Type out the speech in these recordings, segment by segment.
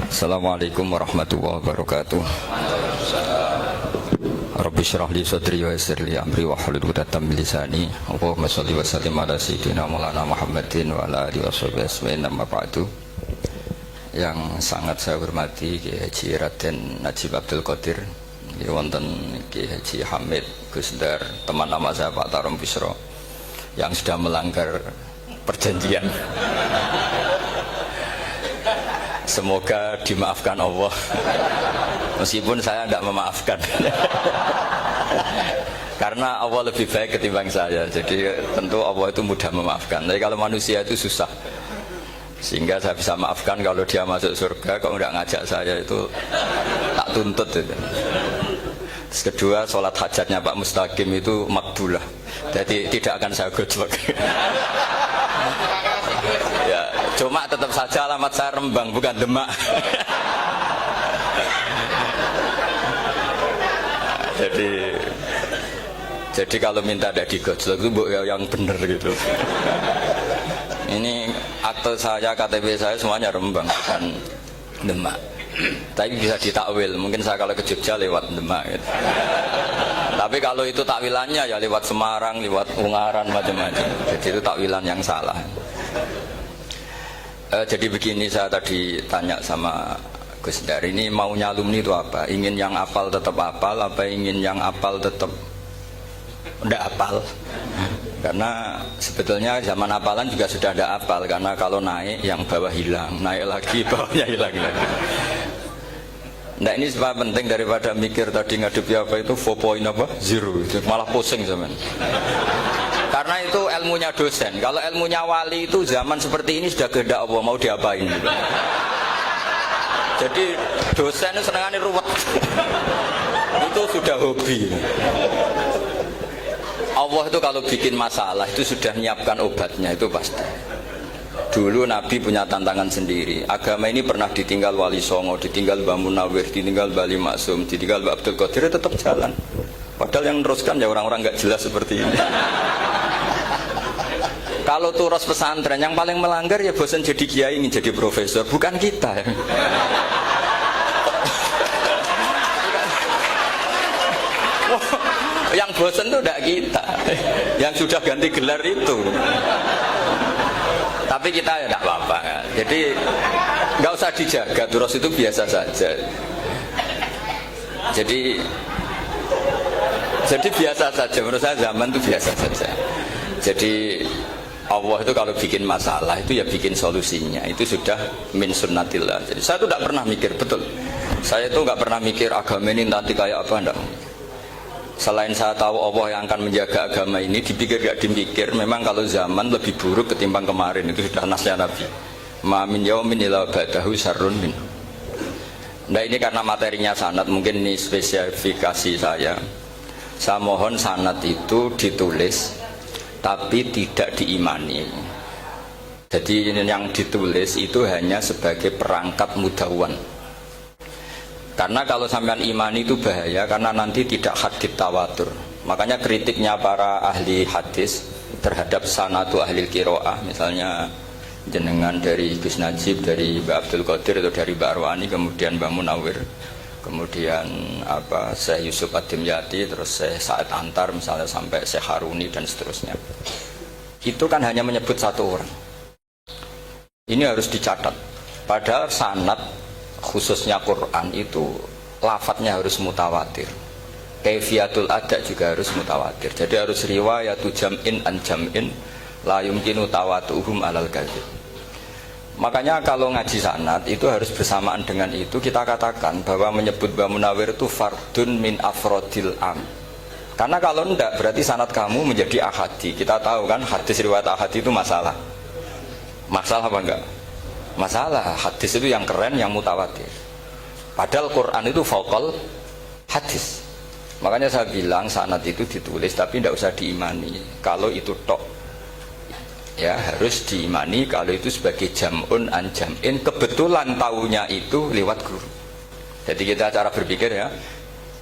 Assalamualaikum warahmatullahi wabarakatuh. Rabbi syrah li sadri wa yassir li amri wa hlul 'uqdatam min lisani. Allahumma shalli wa sallim ala sayyidina Maulana Muhammadin wa ala alihi washabihi ajmain. Amma ba'du. Yang sangat saya hormati Kiai Haji Raden Najib Abdul Qadir, wonten Kiai Haji Hamid Gusdar, teman lama saya Pak Tarom Bisro yang sudah melanggar perjanjian. Semoga dimaafkan Allah, meskipun saya tidak memaafkan. Karena Allah lebih baik ketimbang saya, jadi tentu Allah itu mudah memaafkan. Tapi kalau manusia itu susah, sehingga saya bisa maafkan kalau dia masuk surga. Kalau tidak ngajak saya itu tak tuntut itu. Terus kedua, sholat hajatnya Pak Mustaqim itu makbulah, jadi tidak akan saya gojlok. Ya, cuma tetap saja alamat saya Rembang, bukan Demak. Jadi kalau minta ada digojlok itu yang benar gitu. Ini akte saya, KTP saya semuanya Rembang, bukan Demak. Tapi bisa ditakwil, mungkin saya kalau ke Jogja lewat Demak gitu. Tapi kalau itu takwilannya ya lewat Semarang, lewat Ungaran, macam-macam. Jadi itu takwilan yang salah. Jadi begini, saya tadi tanya sama Gus Dar, ini maunya alumni itu apa? Ingin yang apal tetap apal, apa ingin yang apal tetap tidak apal? Karena sebetulnya zaman apalan juga sudah ada apal, karena kalau naik yang bawah hilang, naik lagi bawahnya hilang lagi. Nah ini sebab penting daripada mikir tadi ngadepi apa itu 4.0 itu malah pusing zaman. Karena itu ilmunya dosen. Kalau ilmunya wali itu zaman seperti ini sudah kehendak Allah, mau diapain gitu. Jadi dosen itu senangannya ruwet. Itu sudah hobi. Allah itu kalau bikin masalah itu sudah menyiapkan obatnya, itu pasti. Dulu Nabi punya tantangan sendiri. Agama ini pernah ditinggal Wali Songo, ditinggal Mbah Munawir, ditinggal Bali Maksum, ditinggal Mbah Abdul Qadir, tetap jalan. Padahal yang meneruskan ya orang-orang nggak jelas seperti ini. Kalau turus pesantren yang paling melanggar ya bosan jadi kiai, ingin jadi profesor, bukan kita ya. Yang bosan itu tidak kita, yang sudah ganti gelar itu. Tapi kita ya tidak apa-apa ya. Jadi nggak usah dijaga, turus itu biasa saja. Jadi biasa saja, menurut saya zaman itu biasa saja. Jadi Allah itu kalau bikin masalah itu ya bikin solusinya, itu sudah min sunnatillah. Jadi saya itu tidak pernah mikir, betul, saya itu nggak pernah mikir agama ini nanti kayak apa, enggak. Selain saya tahu Allah yang akan menjaga agama ini, dipikir gak dipikir, memang kalau zaman lebih buruk ketimbang kemarin, itu sudah nasnya Nabi. Ma min yaumin illa ba'dahu syarrun min. Nah ini karena materinya sanad, mungkin ini spesifikasi saya. Saya mohon sanad itu ditulis tapi tidak diimani. Jadi yang ditulis itu hanya sebagai perangkat mudawwan. Karena kalau sampean imani itu bahaya, karena nanti tidak hadits tawatur. Makanya kritiknya para ahli hadis terhadap sanadu ahli qiraah, misalnya jenengan dari Gus Najib, dari Mbak Abdul Qadir atau dari Mbak Arwani, kemudian Mbak Munawir, kemudian Syekh Yusuf Ad-Dimyati, terus Syekh Sa'ad Antar misalnya, sampai Syekh Haruni dan seterusnya. Itu kan hanya menyebut satu orang. Ini harus dicatat. Padahal sanad khususnya Quran itu lafadznya harus mutawatir, kaifiyatul ada juga harus mutawatir. Jadi harus riwayatu jam'in an jam'in la yumkinu tawatuhum alal kadzib. Makanya kalau ngaji sanad itu harus bersamaan dengan itu kita katakan bahwa menyebut Mbah Munawir itu fardun min afrodil am. Karena kalau enggak berarti sanad kamu menjadi ahadi. Kita tahu kan hadis riwayat ahadi itu masalah. Masalah apa enggak? Masalah. Hadis itu yang keren, yang mutawatir. Padahal Quran itu fauqal hadis. Makanya saya bilang sanad itu ditulis tapi tidak usah diimani. Kalau itu tok, ya harus diimani kalau itu sebagai jam'un an jam'in. Kebetulan tahunya itu lewat guru. Jadi kita cara berpikir ya,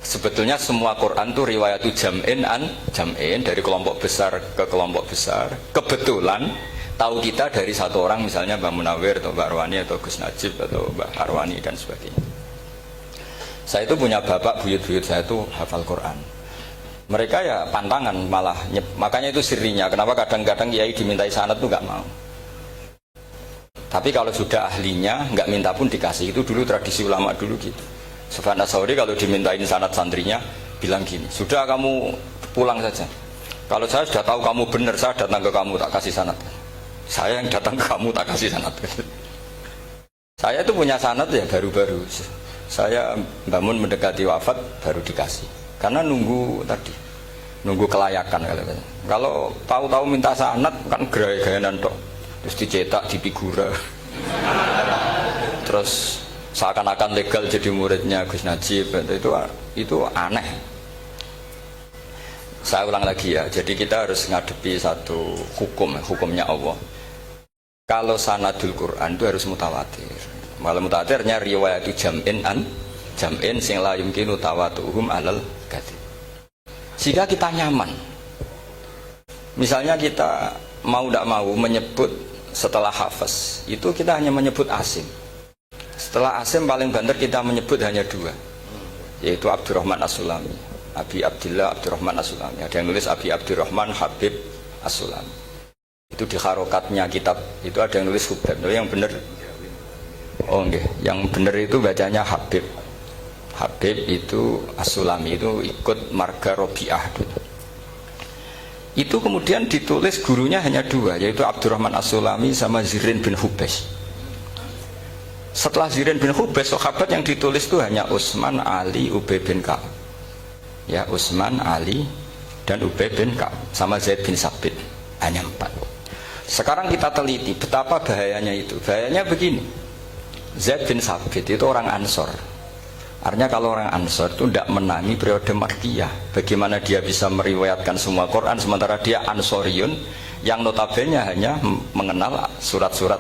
sebetulnya semua Quran itu riwayatu jam'in an jam'in, dari kelompok besar ke kelompok besar. Kebetulan tahu kita dari satu orang, misalnya Mbak Munawir atau Mbak Arwani atau Gus Najib atau Mbak Arwani dan sebagainya. Saya itu punya bapak, buyut-buyut saya itu hafal Quran. Mereka ya pantangan malah, makanya itu sirinya. Kenapa kadang-kadang kiai dimintai sanad tuh nggak mau. Tapi kalau sudah ahlinya nggak minta pun dikasih. Itu dulu tradisi ulama dulu gitu. Sufyan Ats-Tsauri kalau dimintain sanad santrinya bilang gini, sudah kamu pulang saja. Kalau saya sudah tahu kamu benar, saya datang ke kamu tak kasih sanad. Saya yang datang ke kamu tak kasih sanad. Saya itu punya sanad ya baru-baru. Saya bangun mendekati wafat baru dikasih. Karena nunggu tadi, nunggu kelayakan. Kalau tahu-tahu minta sanad kan gaya-gayanan tok. Terus dicetak di figura. Terus seakan-akan legal jadi muridnya Gus Najib. Itu aneh. Saya ulang lagi ya. Jadi kita harus ngadepi satu hukumnya Allah. Kalau sanadul Quran itu harus mutawatir. Malah mutawatirnya riwayat itu jam'in sing la yumkinu tawatuhum alal gadi. Jika kita nyaman, misalnya kita mau tidak mau menyebut setelah hafaz, itu kita hanya menyebut asim. Setelah asim paling banter kita menyebut hanya dua, yaitu Abdurrahman As-Sulami, Abi Abdillah Abdurrahman As-Sulami. Ada yang nulis Abi Abdurrahman Habib As-Sulami. Itu di harokatnya kitab itu ada yang nulis Hubab. Yang benar, oh enggak, yang benar itu bacanya Habib. Habib itu As-Sulami, itu ikut marga Robi'ah. Itu kemudian ditulis gurunya hanya dua, yaitu Abdurrahman As-Sulami sama Zirin bin Hubes. Setelah Zirin bin Hubes, sahabat yang ditulis itu hanya Utsman, Ali, Ubay bin Ka'ab. Ya, Utsman, Ali dan Ubay bin Ka'ab sama Zaid bin Sabit, hanya 4. Sekarang kita teliti betapa bahayanya itu. Bahayanya begini, Zaid bin Sabit itu orang Ansor. Artinya kalau orang Ansor itu tidak menangi periode Makkiyah. Bagaimana dia bisa meriwayatkan semua Quran sementara dia Ansoriun yang notabene hanya mengenal surat-surat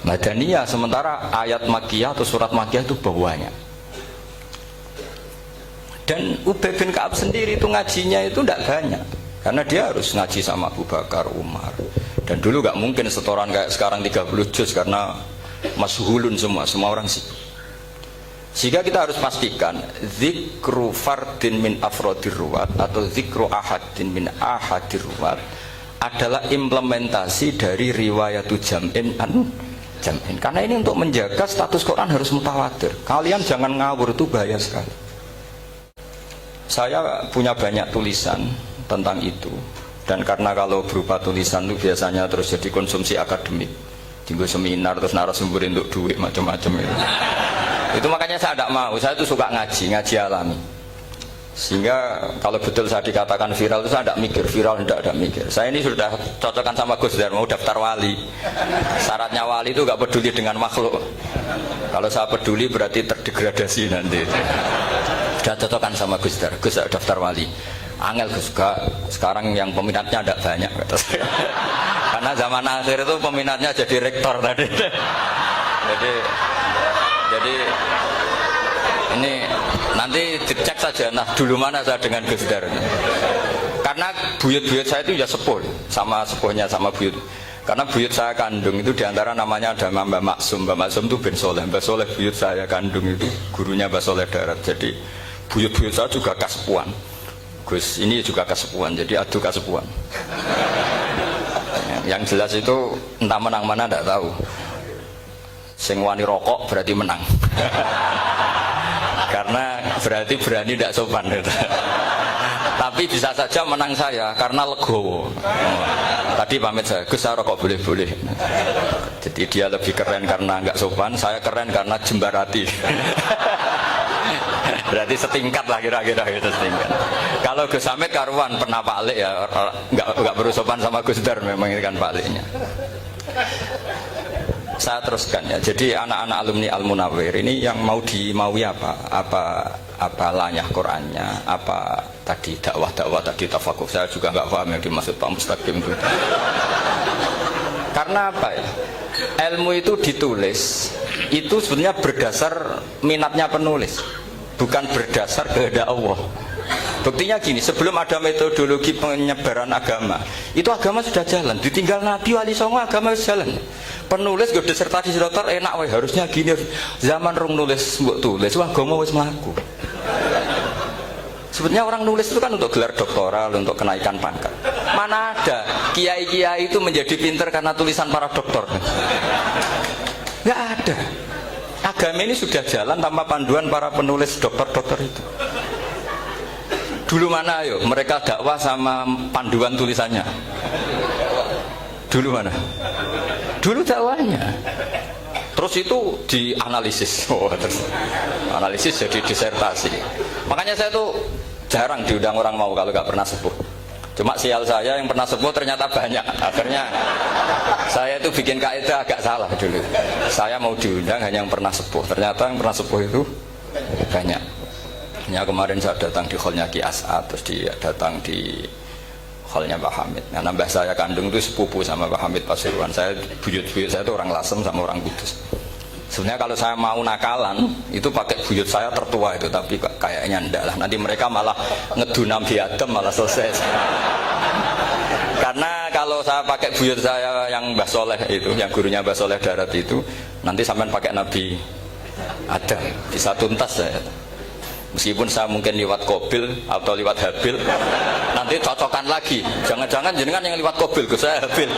Madaniyah, sementara ayat Makkiyah atau surat Makkiyah itu bawahnya. Dan Ubay bin Ka'ab sendiri itu ngajinya itu tidak banyak, karena dia harus ngaji sama Abu Bakar, Umar. Dan dulu gak mungkin setoran kayak sekarang 30 juz karena masyhulun semua orang sih. Sehingga kita harus pastikan zikru fardin min afrodir ruwat atau zikru ahadin min ahadir ruwat adalah implementasi dari riwayatu jam'in. Karena ini untuk menjaga status Quran harus mutawatir. Kalian jangan ngawur, itu bahaya sekali. Saya punya banyak tulisan tentang itu. Dan karena kalau berupa tulisan itu biasanya terus jadi konsumsi akademik, tinggal seminar terus narasumber untuk duit macam-macam itu. Itu makanya saya tidak mau. Saya itu suka ngaji alami. Sehingga kalau betul saya dikatakan viral itu saya tidak mikir, viral tidak mikir. Saya ini sudah cocokkan sama Gus Dar, mau daftar wali. Syaratnya wali itu nggak peduli dengan makhluk. Kalau saya peduli berarti terdegradasi nanti. Sudah cocokkan sama Gus Dar, Gus daftar wali. Angel Gus, sekarang yang peminatnya tidak banyak kata saya. Karena zaman akhir itu peminatnya jadi rektor tadi. Jadi ini nanti dicek saja. Nah dulu mana saya dengan Gus Dar. Karena buyut-buyut saya itu ya sepuh, sama sepuhnya sama buyut. Karena buyut saya kandung itu diantara namanya ada Mbak Maksum. Mbak Maksum itu bin Soleh. Mbak Soleh buyut saya kandung itu gurunya Mbak Soleh Darat. Jadi buyut-buyut saya juga kasepuan. Gus ini juga kesepuan, jadi adu kesepuan. Yang jelas itu entah menang mana tidak tahu. Sing wani rokok berarti menang. Karena berarti berani tidak sopan. Tapi bisa saja menang saya karena legowo. Tadi pamit saya, Gus saya rokok boleh-boleh. Jadi dia lebih keren karena nggak sopan, saya keren karena jembarati. Berarti setingkat lah kira-kira gitu, setingkat. Kalau Gus Hamid karuan pernah Pak Alik ya, nggak berusopan sama Gus Dar, memang ini kan Pak Aliknya. Saya teruskan ya. Jadi anak-anak alumni Al-Munawwir ini yang dimaui apa lanyah Qurannya, apa tadi dakwah tadi tafakuh. Saya juga nggak paham yang dimaksud Pak Mustaqim itu. Karena apa ya? Ilmu itu ditulis itu sebenarnya berdasar minatnya penulis, bukan berdasar kehendak Allah. Buktinya gini, sebelum ada metodologi penyebaran agama, itu agama sudah jalan. Ditinggal Nabi Wali Songo agama sudah jalan. Penulis gue disertasi dokter enak weh, harusnya gini. Zaman rong nulis mbok tulis, wah agama wis mlaku. Sebetulnya orang nulis itu kan untuk gelar doktoral, untuk kenaikan pangkat. Mana ada kiai-kiai itu menjadi pinter karena tulisan para doktor? Nggak ada. Agama ini sudah jalan tanpa panduan para penulis dokter-dokter itu. Dulu mana ayo mereka dakwah sama panduan tulisannya? Dulu mana? Dulu dakwahnya. Terus itu dianalisis. Oh, terus analisis jadi disertasi. Makanya saya tuh jarang diundang orang mau kalau nggak pernah sepuh. Cuma sial saya yang pernah sepuh ternyata banyak. Akhirnya saya itu bikin kaidah agak salah dulu. Saya mau diundang hanya yang pernah sepuh. Ternyata yang pernah sepuh itu banyak. Ya, kemarin saya datang di hallnya Ki As'ad, terus dia datang di hallnya Pak Hamid. Nah, nambah saya kandung itu sepupu sama Pak Hamid Pasuruan. Saya buyut-buyut saya itu orang Lasem sama orang Kudus. Sebenarnya kalau saya mau nakalan itu pakai buyut saya tertua itu, tapi kayaknya enggak lah. Nanti mereka malah ngedu Nabi Adam malah selesai. Karena kalau saya pakai buyut saya yang Mbah Soleh itu, yang gurunya Mbah Soleh Darat itu, nanti sampean pakai Nabi Adam bisa tuntas saya. Meskipun saya mungkin lewat Kobil atau lewat Habil, nanti cocokan lagi. Jangan-jangan jenengan yang lewat Kobil, ke saya Habil.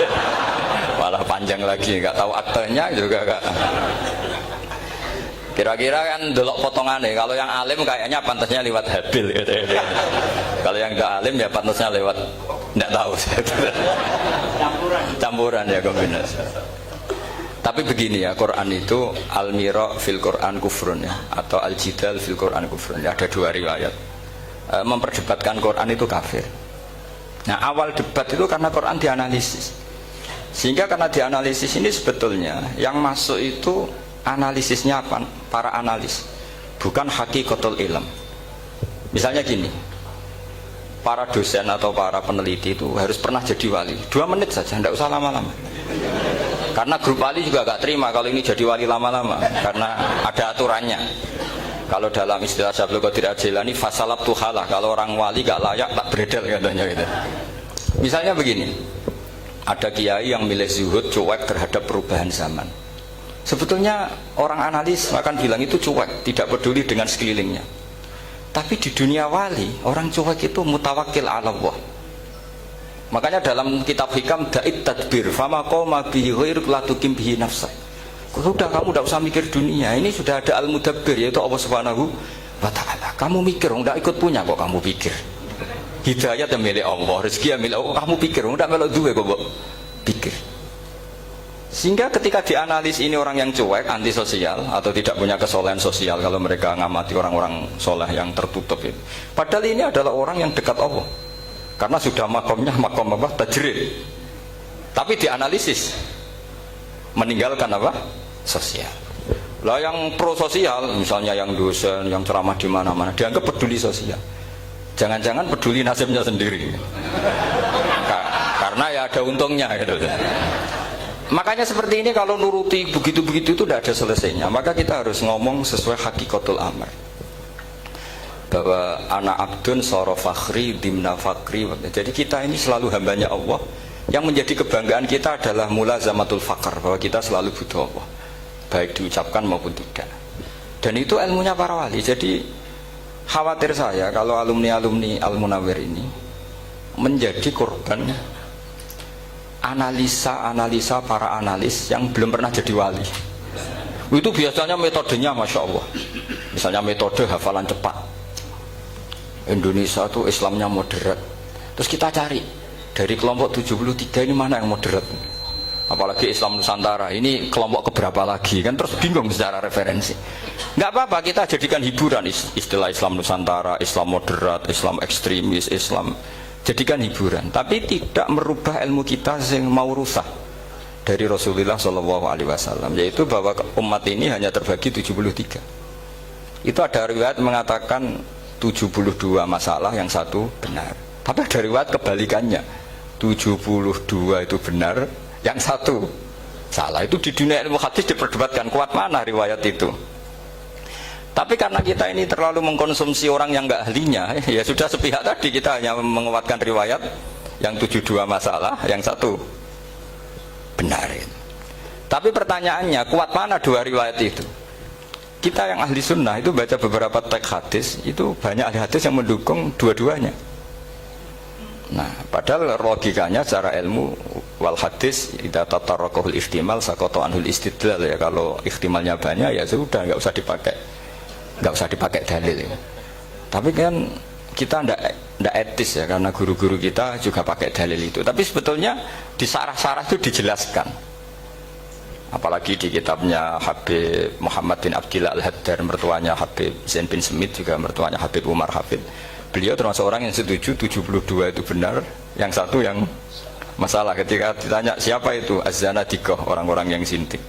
Malah panjang lagi, nggak tahu aktenya juga nggak. Kira-kira kan delok potongannya. Kalau yang alim kayaknya pantasnya lewat Habil. Gitu. Kalau yang nggak alim ya pantasnya lewat nggak tahu. Campuran ya kombinasi. Tapi begini ya, Quran itu al-mira fil Quran kufrun ya, atau al-jidal fil Quran kufrun ya, ada dua riwayat. Memperdebatkan Quran itu kafir. Nah, awal debat itu karena Quran dianalisis. Sehingga karena dianalisis ini sebetulnya yang masuk itu analisisnya apa? Para analis, bukan hakikatul ilm. Misalnya gini, para dosen atau para peneliti itu harus pernah jadi wali. 2 menit saja, tidak usah lama-lama. Karena grup wali juga gak terima kalau ini jadi wali lama-lama, karena ada aturannya. Kalau dalam istilah Syaikhul Qadir Al-Jilani, fasalab tuhalah, kalau orang wali gak layak tak beredel katanya gitu. Misalnya begini, ada kiai yang milih zuhud, cuek terhadap perubahan zaman. Sebetulnya orang analis akan bilang itu cuek, tidak peduli dengan sekelilingnya. Tapi di dunia wali, orang cuek itu mutawakkil ala Allah. Makanya dalam kitab hikam da'id tadbir fama qoma bihi ghairuk la tuqim bihi nafsak. Sudah, kamu tidak usah mikir dunia, ini sudah ada al-mudabbir yaitu Allah Subhanahu wa ta'ala. Kamu mikir, tidak ikut punya kok kamu pikir. Hidayat yang milik Allah, rezeki yang milik Allah, kamu pikir, tidak melok duwe kok pikir. Sehingga ketika dianalis ini orang yang cuek, antisosial atau tidak punya kesolehan sosial, kalau mereka ngamati orang-orang soleh yang tertutup itu. Padahal ini adalah orang yang dekat Allah. Karena sudah makomnya makom apa? Tajrid. Tapi dianalisis meninggalkan apa? Sosial. Lah yang pro sosial, misalnya yang dosen, yang ceramah di mana-mana, dianggap peduli sosial. Jangan-jangan peduli nasibnya sendiri. Karena ya ada untungnya gitu. Makanya seperti ini kalau nuruti begitu-begitu itu tidak ada selesainya. Maka kita harus ngomong sesuai hakikatul amr. Bahwa anak abdun soro fakhri dimna fakri. Jadi kita ini selalu hambanya Allah. Yang menjadi kebanggaan kita adalah mulazamatul fakr, bahwa kita selalu butuh Allah, baik diucapkan maupun tidak. Dan itu ilmunya para wali. Jadi khawatir saya kalau alumni-alumni Al-Munawwir ini menjadi korban analisa para analis yang belum pernah jadi wali. Itu biasanya metodenya Masya Allah. Misalnya metode hafalan cepat. Indonesia itu Islamnya moderat. Terus kita cari dari kelompok 73 ini mana yang moderat. Apalagi Islam Nusantara ini kelompok keberapa lagi, kan terus bingung secara referensi. Nggak apa-apa, kita jadikan hiburan istilah Islam Nusantara, Islam moderat, Islam ekstremis, Islam, jadikan hiburan. Tapi tidak merubah ilmu kita yang mau rusak dari Rasulullah SAW, yaitu bahwa umat ini hanya terbagi 73. Itu ada riwayat mengatakan 72 masalah, yang satu benar. Tapi ada riwayat kebalikannya, 72 itu benar, yang satu salah. Itu di dunia ilmu hadis diperdebatkan kuat mana riwayat itu. Tapi karena kita ini terlalu mengkonsumsi orang yang nggak ahlinya, ya sudah sepihak tadi kita hanya menguatkan riwayat yang 72 masalah, yang satu benar. Tapi pertanyaannya, kuat mana dua riwayat itu? Kita yang ahli sunnah itu baca beberapa teks hadis, itu banyak ahli hadis yang mendukung dua-duanya. Nah, padahal logikanya secara ilmu wal hadis idza tatarraqahul ihtimal saqata anhul istidlal, ya kalau ihtimalnya banyak ya sudah nggak usah dipakai dalil ya. Tapi kan kita ndak etis ya, karena guru-guru kita juga pakai dalil itu. Tapi sebetulnya di sarah-sarah itu dijelaskan. Apalagi di kitabnya Habib Muhammad bin Abdillah Al-Haddar, mertuanya Habib Zain bin Smith, juga mertuanya Habib Umar Hafid. Beliau termasuk orang yang setuju 72 itu benar, yang satu yang masalah. Ketika ditanya siapa itu Az-Zanadiqah, orang-orang yang sintik.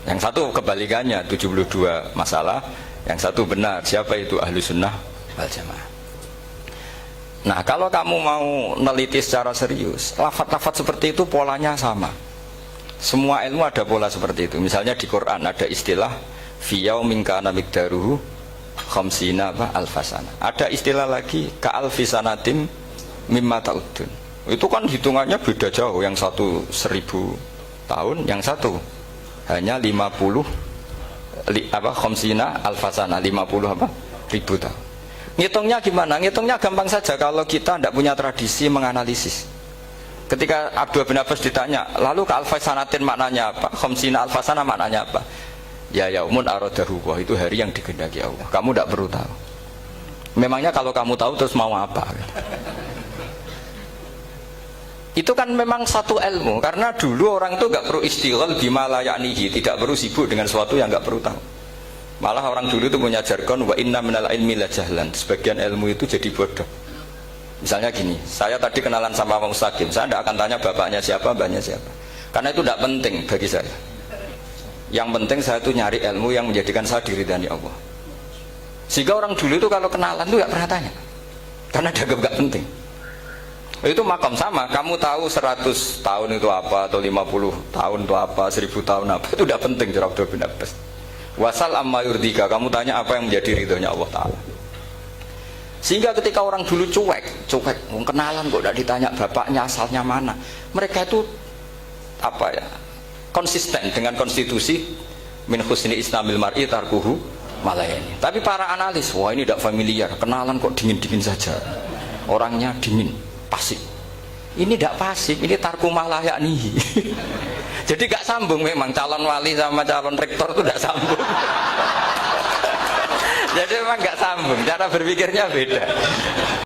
Yang satu kebalikannya, 72 masalah, yang satu benar, siapa itu Ahlu Sunnah wal Jamaah. Nah, kalau kamu mau neliti secara serius, lafaz-lafaz seperti itu polanya sama. Semua ilmu ada pola seperti itu. Misalnya di Quran ada istilah fi yaumin kana miqdaruhu khamsina alfasana. Ada istilah lagi ka alfisanatim mimma ta'udun. Itu kan hitungannya beda jauh, yang satu 1000 tahun, yang satu hanya 50 khamsina alfasana, 50 ribu tahun. Ngitungnya gimana? Ngitungnya gampang saja kalau kita tidak punya tradisi menganalisis. Ketika Abdul bin Abbas ditanya, lalu ke alfasanatin maknanya apa? Khamsina alfasana maknanya apa? Ya yaumun aradahu, itu hari yang dikehendaki Allah. Kamu tidak perlu tahu. Memangnya kalau kamu tahu terus mau apa? Itu kan memang satu ilmu, karena dulu orang itu nggak perlu istighal bima la ya'nihi, tidak perlu sibuk dengan sesuatu yang nggak perlu tahu. Malah orang dulu itu punya jargon wa inna minal ilmi la jahlan. Sebagian ilmu itu jadi bodoh. Misalnya gini, saya tadi kenalan sama Pak Mustaqim, saya tidak akan tanya bapaknya siapa, mbaknya siapa, karena itu tidak penting bagi saya. Yang penting saya itu nyari ilmu yang menjadikan saya diridani Allah. Sehingga orang dulu itu kalau kenalan itu nggak pernah tanya, karena dianggap nggak penting. Itu makam sama, kamu tahu 100 tahun itu apa, atau 50 tahun itu apa, 1000 tahun apa, itu tidak penting. Cara Abdul bin Abbas, wasal amma yurdika, kamu tanya apa yang menjadi ridhonya Allah Ta'ala. Sehingga ketika orang dulu cuek, kenalan kok tidak ditanya bapaknya asalnya mana, mereka itu apa ya, konsisten dengan konstitusi min husni islamil mar'i tarkuhu malayani. Tapi para analis, wah ini tidak familiar, kenalan kok dingin-dingin saja, orangnya dingin, pasif. Ini tidak pasif, ini tarku malayani. Jadi gak sambung, memang calon wali sama calon rektor itu tidak sambung. Jadi memang nggak sambung, cara berpikirnya beda.